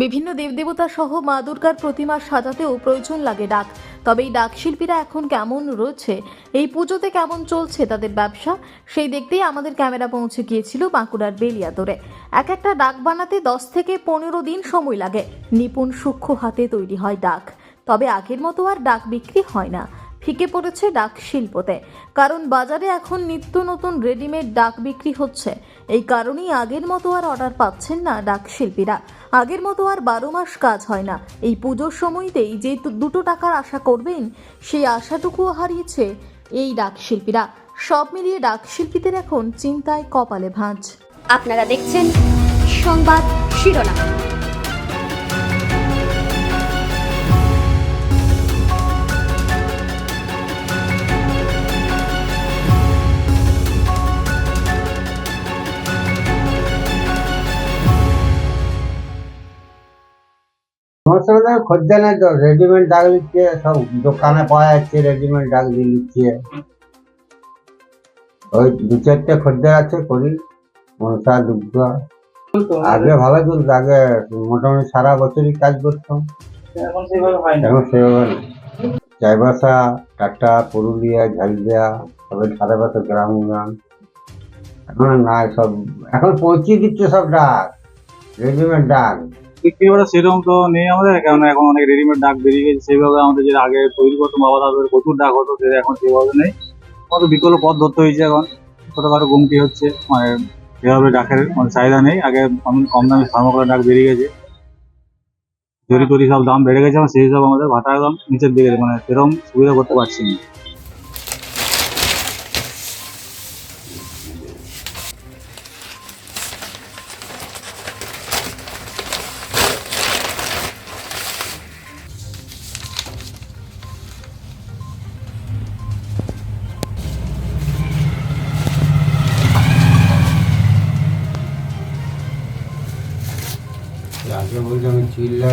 বিভিন্ন দেবদেবতা সহ মা দুর্গার প্রতিমা সাজাতেও প্রয়োজন লাগে ডাক। তবে এই ডাক শিল্পীরা এখন কেমন রয়েছে, এই পুজোতে কেমন চলছে তাদের ব্যবসা, সেই দেখতেই আমাদের ক্যামেরা পৌঁছে গিয়েছিল বাঁকুড়ার বেলিয়াতোড়ে। এক একটা ডাক বানাতে 10 থেকে 15 দিন সময় লাগে। নিপুণ সূক্ষ্ম হাতে তৈরি হয় ডাক। তবে আগের মতো আর ডাক বিক্রি হয় না, ফিকে পড়েছে ডাক শিল্পতে। কারণ বাজারে এখন নিত্য নতুন রেডিমেড ডাক বিক্রি হচ্ছে। এই কারণেই আগের মতো আর অর্ডার পাচ্ছেন না ডাক শিল্পীরা। আগের মতো আর 12 মাস কাজ হয় না। এই পুজোর সময়তেই যে 2 টাকার আশা করবেন, সেই আশাটুকুও হারিয়েছে এই ডাক শিল্পীরা। সব মিলিয়ে ডাক শিল্পীদের এখন চিন্তায় কপালে ভাঁজ। আপনারা দেখছেন সংবাদ শিরোনাম। সমস্যা খদ্দের নাই তো, রেডিমেড ডাক দিচ্ছে, সব দোকানে পাওয়া যাচ্ছে রেডিমেড ডাক দিয়ে দিচ্ছে। ওই 2-4টে খদ্দের আছে, করি মনসা দুগ্ধ। আগে ভালো চলতো, আগে মোটামুটি সারা বছরই কাজ করতাম। এখন সেভাবে হয় না। চাইবাসা, টাটা, পুরুলিয়া, ঝালদিয়া, তবে সারা বছর গ্রাম গান। এখন না, সব এখন পৌঁছিয়ে দিচ্ছে সব ডাক, রেডিমেড ডাক। বিক্রি করা সেরকম তো নেই আমাদের, কারণ এখন অনেক রেডিমেড ডাক বেরিয়ে গেছে। সেইভাবে আমাদের যে আগে তৈরি করতো বাবা দাদুদের প্রচুর ডাক হতো, সেটা এখন সেভাবে নেই। আমাদের বিকল্প পথ ধরতে হয়েছে। এখন ছোটখাটো গুমটি হচ্ছে, মানে সেভাবে ডাকের মানে চাহিদা নেই। আগে কম দামে থার্মোকলের ডাক বেরিয়ে গেছে, জরি টরি সব দাম বেড়ে গেছে। সেই হিসাবে আমাদের ভাটা একদম নিচের দিকে, মানে সেরকম সুবিধা করতে পারছি না। আগে বলছি আমি চিল্লা